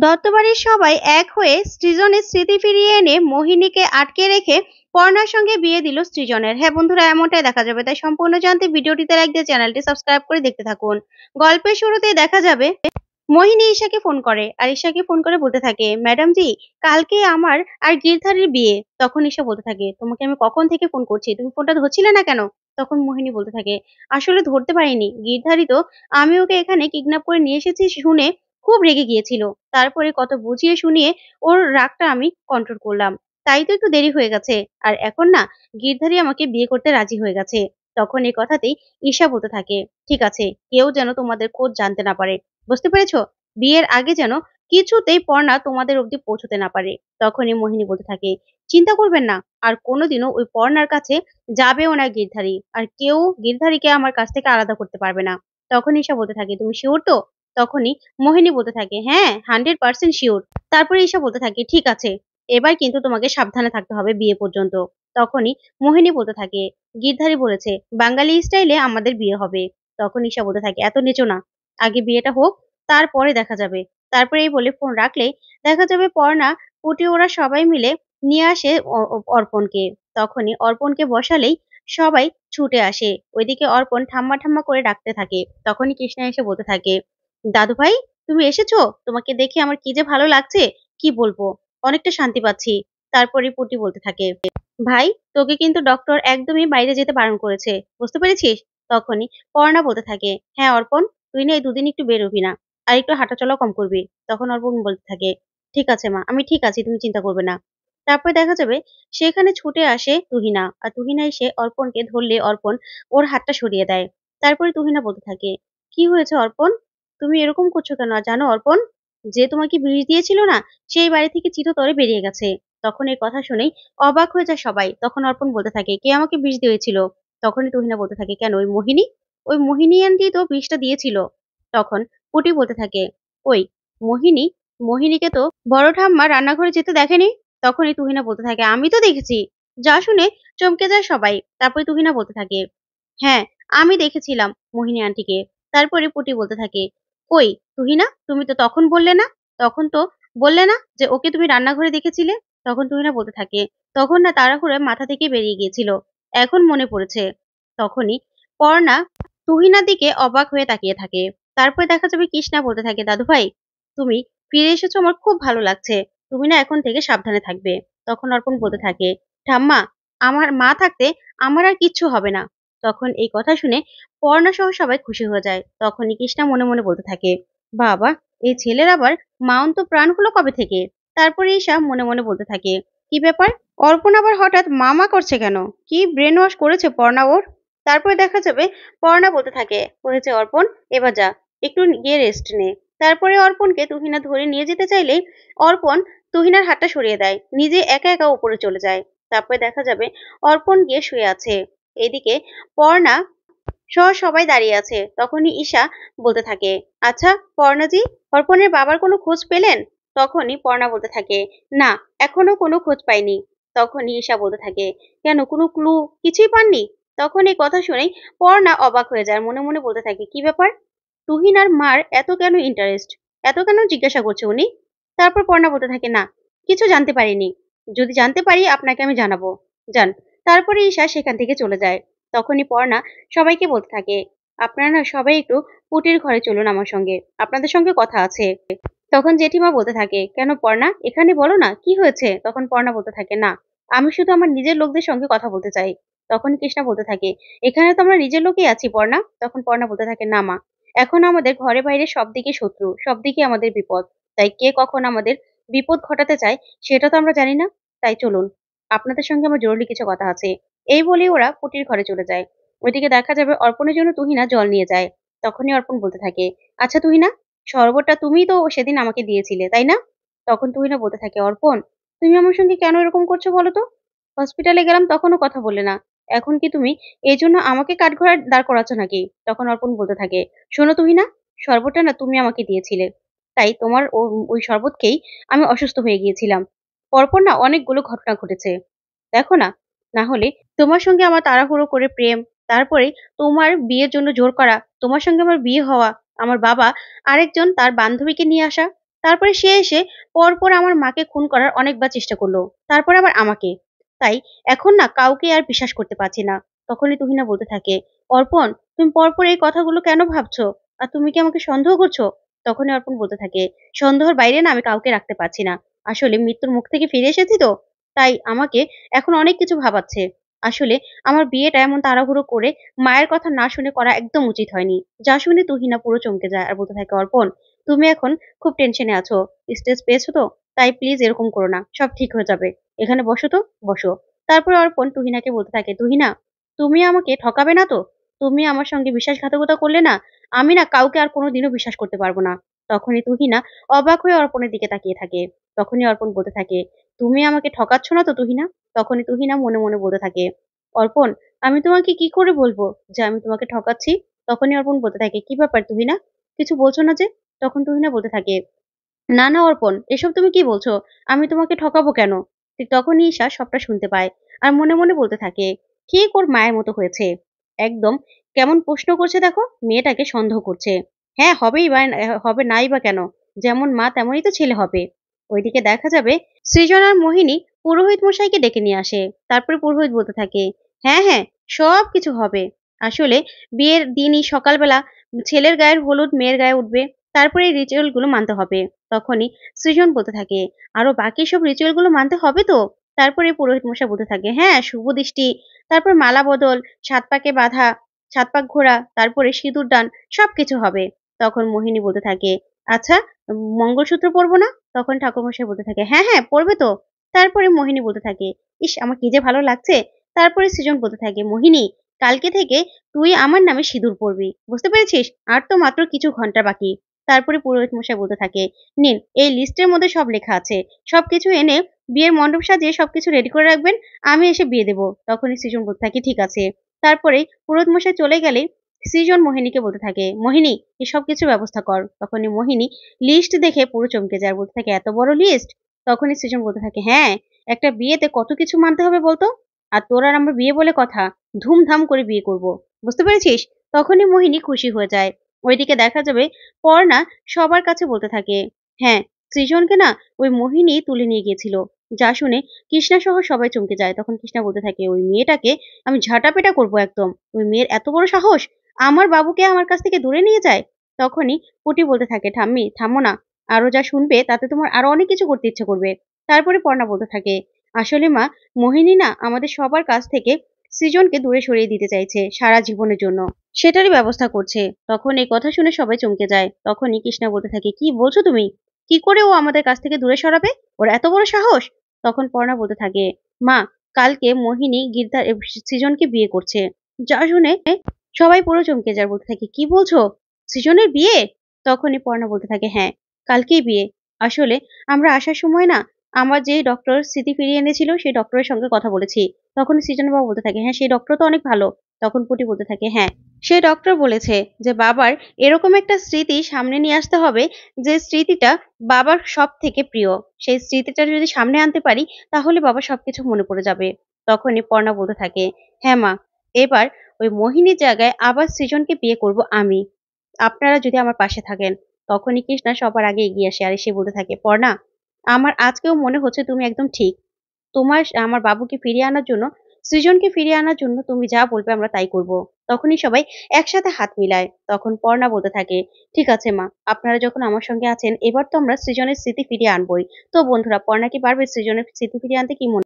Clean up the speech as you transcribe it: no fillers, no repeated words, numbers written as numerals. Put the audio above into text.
দত্তবাড়ির সবাই এক হয়ে সৃজনের স্মৃতি ফিরিয়ে এনে মোহিনীকে আটকে রেখে পর্ণার সঙ্গে বিয়ে দিল সৃজনের। হ্যাঁ বন্ধুরা, এমনটাই দেখা যাবে। তাই সম্পূর্ণ জানতে ভিডিওটিতে লাইক দিয়ে চ্যানেলটি সাবস্ক্রাইব করে দেখতে থাকুন। গল্পের শুরুতেই দেখা যাবে মোহিনী ঈশাকে ফোন করে, আর ঈশাকে ফোন করে বলতে থাকে, ম্যাডাম জি, কালকে আমার আর গিরধারীর বিয়ে। তখন ঈশা বলতে থাকে, তোমাকে আমি কখন থেকে ফোন করছি, তুমি ফোনটা ধরছিলে না কেন? তখন মোহিনী বলতে থাকে, আসলে ধরতে পারিনি, গিরধারী তো আমি ওকে এখানে কিডন্যাপ করে নিয়ে এসেছি শুনে খুব রেগে গিয়েছিল। তারপরে কত বুঝিয়ে শুনিয়ে ওর রাগটা আমি কন্ট্রোল করলাম, তাই তো একটু দেরি হয়ে গেছে। আর এখন না, গিরধারী আমাকে বিয়ে করতে রাজি হয়ে গেছে। তখন এই কথাতেই ঈশা বলতে থাকে, ঠিক আছে, কেউ যেন তোমাদের খোঁজ জানতে না পারে, বুঝতে পেরেছো? বিয়ের আগে যেন কিছুতেই পর্ণা তোমাদের অবধি পৌঁছতে না পারে। তখনই মোহিনী বলতে থাকে, চিন্তা করবেন না, আর কোনোদিনও ওই পর্ণার কাছে যাবেও না গিরধারী, আর কেউ গিরধারীকে আমার কাছ থেকে আলাদা করতে পারবে না। তখন ঈশা বলতে থাকে, তুমি শিওর তো? তখনই মোহিনী বলতে থাকে, হ্যাঁ, 100% শিওর। তারপরে ঈশা বলতে থাকে, ঠিক আছে, এবার কিন্তু তোমাকে সাবধানে থাকতে হবে বিয়ে পর্যন্ত। তখনই মোহিনী বলতে থাকে, গিরধারী বলেছে বাঙালি স্টাইলে আমাদের বিয়ে হবে। তখন ঈশা বলতে থাকে, এত নিচু না, আগে বিয়েটা হোক, তারপরে দেখা যাবে। তারপরে এই বলে ফোন রাখলেই দেখা যাবে পর্ণা, পুটি ওরা সবাই মিলে নিয়ে আসে অর্পণকে। তখনই অর্পণকে বসালেই সবাই ছুটে আসে। ওইদিকে অর্পণ ঠাম্মা ঠাম্মা করে ডাকতে থাকে। তখনই কৃষ্ণা এসে বলতে থাকে, দাদু ভাই, তুমি এসেছো? তোমাকে দেখে আমার কি যে ভালো লাগছে, কি বলবো, অনেকটা শান্তি পাচ্ছি। তারপরে পুটি বলতে থাকে, ভাই, তোকে কিন্তু ডক্টর একদমই বাইরে যেতে বারণ করেছে, বুঝতে পেরেছিস? তখনই পর্ণা বলতে থাকে, হ্যাঁ অর্পণ, তুই না এই দুদিন একটু বেরোবি না, আর একটু হাঁটাচলা কম করবি। তখন অর্পণ বলতে থাকে, ঠিক আছে মা, আমি ঠিক আছি, তুমি চিন্তা করবে না। তারপরে দেখা যাবে সেখানে ছুটে আসে তুহিনা, আর তুহিনা এসে অর্পণকে ধরলে অর্পণ ওর হাতটা সরিয়ে দেয়। তারপরে তুহিনা বলতে থাকে, কি হয়েছে অর্পণ, তুমি এরকম করছো কেন? আর জানো অর্পণ, যে তোমাকে বিষ দিয়েছিল না, সেই বাড়ি থেকে চিরতরে বেরিয়ে গেছে। তখন এই কথা শুনেই অবাক হয়ে যায় সবাই। তখন অর্পণ বলতে থাকে, কে আমাকে বিষ দিয়েছিল? তখনই তুহিনা বলতে থাকে, কেন, ওই মোহিনী? ওই মোহিনী আন্টি তো বিষটা দিয়েছিল। তখন পুটি বলতে থাকে, ওই মোহিনী, মোহিনীকে তো বড় ঠাম্মা রান্নাঘরে যেতে দেখেনি। তখনই তুহিনা বলতে থাকে, আমি তো দেখেছি। যা শুনে চমকে যায় সবাই। তারপরে তুহিনা বলতে থাকে, হ্যাঁ, আমি দেখেছিলাম মোহিনী আন্টিকে। তারপরে পুটি বলতে থাকে, কই তুহিনা, তুমি তো তখন বললে না, তখন তো বললে না যে ওকে তুমি রান্নাঘরে দেখেছিলে? তখন তুহিনা বলতে থাকে, তখন না তাড়াহুড়ো মাথা থেকে বেরিয়ে গিয়েছিল, এখন মনে পড়েছে। তখনই পর্ণা তুহিনার দিকে অবাক হয়ে তাকিয়ে থাকে। তারপরে দেখা যাবে কৃষ্ণা বলতে থাকে, দাদু ভাই, তুমি ফিরে এসেছো, আমার খুব ভালো লাগছে। তুমি না এখন থেকে সাবধানে থাকবে। তখন অর্পণ বলতে থাকে, ঠাম্মা, আমার মা থাকতে আমার আর কিচ্ছু হবে না। তখন এই কথা শুনে পর্ণা সহ সবাই খুশি হয়ে যায়। তখনই কৃষ্ণা মনে মনে বলতে থাকে, বাবা, এই ছেলের আবার মাউন্ট প্রাণ হলো কবে থেকে? তারপরে ঈশা মনে মনে বলতে থাকে, কি ব্যাপার, অর্পণ আবার হঠাৎ মামা করছে কেন? কি ব্রেন ওয়াশ করেছে পর্ণা ওর? তারপরে দেখা যাবে পর্ণা বলতে থাকে, হয়েছে অর্পণ, এবার যা, একটু গিয়ে রেস্ট নে। তারপরে অর্পণকে তুহিনা ধরে নিয়ে যেতে চাইলেই অর্পণ তুহিনার হাতটা সরিয়ে দেয়, নিজে একা একা উপরে চলে যায়। তারপরে দেখা যাবে অর্পণ গিয়ে শুয়ে আছে। এদিকে পর্ণা সহ সবাই দাঁড়িয়ে আছে। তখনই ঈশা বলতে থাকে, আচ্ছা পর্ণাজি, অর্পণের বাবার কোনো খোঁজ পেলেন? তখনই পর্ণা বলতে থাকে, না, এখনো কোনো খোঁজ পাইনি। তখনই ঈশা বলতে থাকে, কেন, কোনো ক্লু কিছুই পাননি? তখন এই কথা শুনেই পর্ণা অবাক হয়ে যায়, মনে মনে বলতে থাকে, কি ব্যাপার, তুহিন আর মার এত কেন ইন্টারেস্ট, এত কেন জিজ্ঞাসা করছে উনি? তারপর পর্ণা বলতে থাকে, না, কিছু জানতে পারিনি, যদি জানতে পারি আপনাকে আমি জানাবো, যান। তারপরে ঈশা সেখান থেকে চলে যায়। তখনই পর্ণা সবাইকে বলতে থাকে, আপনারা না সবাই একটু পুটির ঘরে চলুন আমার সঙ্গে, আপনাদের সঙ্গে কথা আছে। তখন জেঠিমা বলতে থাকে, কেন পর্ণা, এখানে বলো না কি হয়েছে? তখন পর্ণা বলতে থাকে, না, আমি শুধু আমার নিজের লোকদের সঙ্গে কথা বলতে চাই। তখন কৃষ্ণা বলতে থাকে, এখানে তো আমরা নিজের লোকই আছি পর্ণা। তখন পর্ণা বলতে থাকে, না মা, এখন আমাদের ঘরে বাইরে সব দিকে শত্রু, সব দিকে আমাদের বিপদ, তাই কে কখন আমাদের বিপদ ঘটাতে চায় সেটা তো আমরা জানি না। তাই চলুন, আপনাদের সঙ্গে আমার জরুরি কিছু কথা আছে। এই বলেই ওরা পুটির ঘরে চলে যায়। ওইদিকে দেখা যাবে অর্পণের জন্য তুহিনা জল নিয়ে যায়। তখনই অর্পণ বলতে থাকে, আচ্ছা তুহিনা, শরবতটা তুমিই তো সেদিন আমাকে দিয়েছিলে, তাই না? তখন তুহিনা বলতে থাকে, অর্পণ, তুমি আমার সঙ্গে কেন এরকম করছো বলো তো? হসপিটালে গেলাম তখনও কথা বললে না, এখন কি তুমি এই জন্য আমাকে কাঠগড়ায় দাঁড় করাচ্ছ নাকি? তখন অর্পণ বলতে থাকে, শোনো তুহিনা, শরবতটা না তুমি আমাকে দিয়েছিলে, তাই তোমার ওই শরবত খেয়েই আমি অসুস্থ হয়ে গিয়েছিলাম। পরপর না অনেকগুলো ঘটনা ঘটেছে, দেখো না, না হলে তোমার সঙ্গে আমার তাড়াহুড়ো করে প্রেম, তারপরে তোমার বিয়ের জন্য জোর করা, তোমার সঙ্গে আমার বিয়ে হওয়া, আমার বাবা আরেকজন তার বান্ধবীকে নিয়ে আসা, তারপরে সে এসে পরপর আমার মাকে খুন করার অনেকবার চেষ্টা করলো। তারপরে আবার আমাকে। তাই এখন না কাউকে আর বিশ্বাস করতে পারছি না। তখনই তুহিনা বলতে থাকে, "অর্পণ, তুমি পরপর এই কথাগুলো কেন ভাবছো? আর তুমি কি আমাকে সন্দেহ করছো?" তখনই অর্পণ বলতে থাকে, "সন্দেহের বাইরে না আমি কাউকে রাখতে পারছি না। আসলে মৃত্যুর মুখ থেকে ফিরে এসেছি তো, তাই আমাকে এখন অনেক কিছু ভাবাচ্ছে। আসলে আমার বিয়েটা এমন তাড়াহুড়ো করে মায়ের কথা না শুনে করা একদম উচিত হয়নি।" যা শুনে তুহিনা পুরো চমকে যায় আর বলতে থাকে, "অর্পণ, তুমি এখন খুব টেনশনে আছো। স্ট্রেস পেয়েছো তো? তাই প্লিজ এরকম করো না। সব ঠিক হয়ে যাবে। এখানে বসো তো, বসো।" তারপরে অর্পণ তুহিনাকে বলতে থাকে, "তুহিনা, তুমি আমাকে ঠকাবে না তো? তুমি আমার সঙ্গে বিশ্বাসঘাতকতা করলে না, আমি না কাউকে আর কোনোদিনও বিশ্বাস করতে পারব না।" তখনই তুহিনা অবাক হয়ে অর্পণের দিকে তাকিয়ে থাকে। তখনই অর্পণ বলতে থাকে, "তুমি আমাকে ঠকাচ্ছ না তো তুহিনা?" তখনই তুহিনা মনে, মনে বলতে থাকে, "অর্পণ, আমি তোমাকে কি করে বলব যে আমি তোমাকে ঠকাচ্ছি?" তখনই অর্পণ বলতে থাকে, "কি ব্যাপার তুহিনা? কিছু বলছো না যে?" তখন তুহিনা বলতে থাকে, "না, না অর্পণ, এসব তুমি কি বলছো? আমি তোমাকে ঠকাবো কেন?" ঠিক তখনই ঈশা সবটা শুনতে পায়। আর মনে, মনে বলতে থাকে, ঠিক ওর মায়ের মতো হয়েছে। একদম কেমন প্রশ্ন করছে দেখো, মেয়েটাকে সন্দেহ করছে। হ্যাঁ, হবেই বা হবে নাই বা কেন? যেমন মা তেমনই তো ছেলে হবে। ওইদিকে দেখা যাবে সৃজন আর মোহিনী পুরোহিত মশাইকে ডেকে নিয়ে আসে। তারপরে পুরোহিত বলতে থাকে, "হ্যাঁ, হ্যাঁ, সবকিছু হবে। আসলে বিয়ের দিনই সকালবেলা ছেলের গায়ের হলুদ মেয়ের গায়ে উঠবে। তারপরে এই রিচুয়াল গুলো মানতে হবে।" তখনই সৃজন বলতে থাকে, "আরো বাকি সব রিচুয়াল গুলো মানতে হবে তো?" তারপরে পুরোহিত মশাই বলতে থাকে, "হ্যাঁ, শুভ দৃষ্টি, তারপর মালা বদল, ৭ পাকে বাঁধা, ৭ পাক ঘোরা, তারপরে সিঁদুর দান সবকিছু হবে।" তখন মোহিনী বলতে থাকে, "আচ্ছা, মঙ্গলসূত্র পরবো না?" তখন ঠাকুরমশাই বলতে থাকে, "হ্যাঁ, হ্যাঁ, পরবে তো।" তারপরে মোহিনী বলতে থাকে, "ইস! আমার কি যে ভালো লাগছে।" তারপরে সৃজন বলতে থাকে, "মোহিনী, কালকে থেকে তুই আমার নামে সিঁদুর পরবি। বুঝতে পেরেছিস? আর তো মাত্র কিছু ঘন্টা বাকি।" তারপরে পুরোহিত মশাই বলতে থাকে, "নিন, এই লিস্টের মধ্যে সব লেখা আছে। সবকিছু এনে বিয়ের মণ্ডপ সাজিয়ে সবকিছু রেডি করে রাখবেন। আমি এসে বিয়ে দেব।" তখনই সৃজন বলতে থাকে, "ঠিক আছে।" তারপরে পুরোহিত মশাই চলে গেলে সৃজন মোহিনীকে বলতে থাকে, "মোহিনী, এই সবকিছুর ব্যবস্থা কর।" তখনই মোহিনী লিস্ট দেখে পুরো চমকে যায় আর বলতে থাকে, "এত বড় লিস্ট?" তখনই সৃজন বলতে থাকে, "হ্যাঁ, একটা বিয়েতে কত কিছু মানতে হবে বলতো? আর তোর আর আমার বিয়ে বলে কথা, ধুমধাম করে বিয়ে করব। বুঝতে পেরেছিস?" তখনই মোহিনী খুশি হয়ে যায়। ওইদিকে দেখা যাবে পর্ণা সবার কাছে বলতে থাকে, "হ্যাঁ, সৃজনকে না ওই মোহিনী তুলে নিয়ে গিয়েছিল।" যা শুনে কৃষ্ণা সহ সবাই চমকে যায়। তখন কৃষ্ণা বলতে থাকে, "ওই মেয়েটাকে আমি ঝাঁটাপেটা করব একদম। ওই মেয়ের এত বড় সাহস! আমার বাবুকে আমার কাছ থেকে দূরে নিয়ে যায়?" তখনই পুটি বলতে থাকে, "ঠাম্মি, থামো না। আরো যা শুনবে তাতে তোমার আরো অনেক কিছু করতে ইচ্ছে করবে।" তারপরে পর্ণা বলতে থাকে, "আসলে মা, মোহিনী না আমাদের সবার কাছ থেকে সৃজনকে দূরে সরিয়ে দিতে চাইছে সারা জীবনের জন্য। সেটারই ব্যবস্থা করছে।" তখন এই কথা শুনে সবাই চমকে যায়। তখনই কৃষ্ণা বলতে থাকে, "কি বলছো তুমি? কি করে ও আমাদের কাছ থেকে দূরে সরাবে? ওর এত বড় সাহস?" তখন পর্ণা বলতে থাকে, "মা, কালকে মোহিনী গির্ধার সৃজনকে বিয়ে করছে।" যা শুনে সবাই পুরো চমকে যায়। বলতে থাকে, "কি বলছো? সৃজনের বিয়ে?" তখনই পর্ণা বলতে থাকে, "হ্যাঁ, কালকেই বিয়ে। আসলে আমরা আসার সময় না আমার যে ডক্টর স্মৃতি ফিরিয়ে এনেছিল সেই ডক্টরের সঙ্গে কথা বলেছি।" তখন সৃজনের বাবা বলতে থাকে, "হ্যাঁ, সেই ডক্টর তো অনেক ভালো।" তখন পুটি বলতে থাকে, "হ্যাঁ, সেই ডক্টর বলেছে যে বাবার এরকম একটা স্মৃতি সামনে নিয়ে আসতে হবে যে স্মৃতিটা বাবার সবথেকে প্রিয়। সেই স্মৃতিটা যদি সামনে আনতে পারি তাহলে বাবার সবকিছু মনে পড়ে যাবে।" তখনই পর্ণা বলতে থাকে, "হ্যাঁ মা, এবার ওই মোহিনীর জায়গায় আবার সৃজনকে বিয়ে করব আমি। আপনারা যদি আমার পাশে থাকেন।" তখনই কৃষ্ণা সবার আগে এগিয়ে আসে আর এসে বলতে থাকে, "পর্ণা, আমার আজকেও মনে হচ্ছে তুমি একদম ঠিক। আমার বাবুকে ফিরিয়ে আনার জন্য, সৃজনকে ফিরিয়ে আনার জন্য তুমি যা বলবে আমরা তাই করব।" তখনই সবাই একসাথে হাত মিলায়। তখন পর্ণা বলতে থাকে, "ঠিক আছে মা, আপনারা যখন আমার সঙ্গে আছেন এবার তো আমরা সৃজনের স্মৃতি ফিরিয়ে আনবই।" তো বন্ধুরা, পর্ণা কি পারবে সৃজনের স্মৃতি ফিরিয়ে আনতে? কি মনে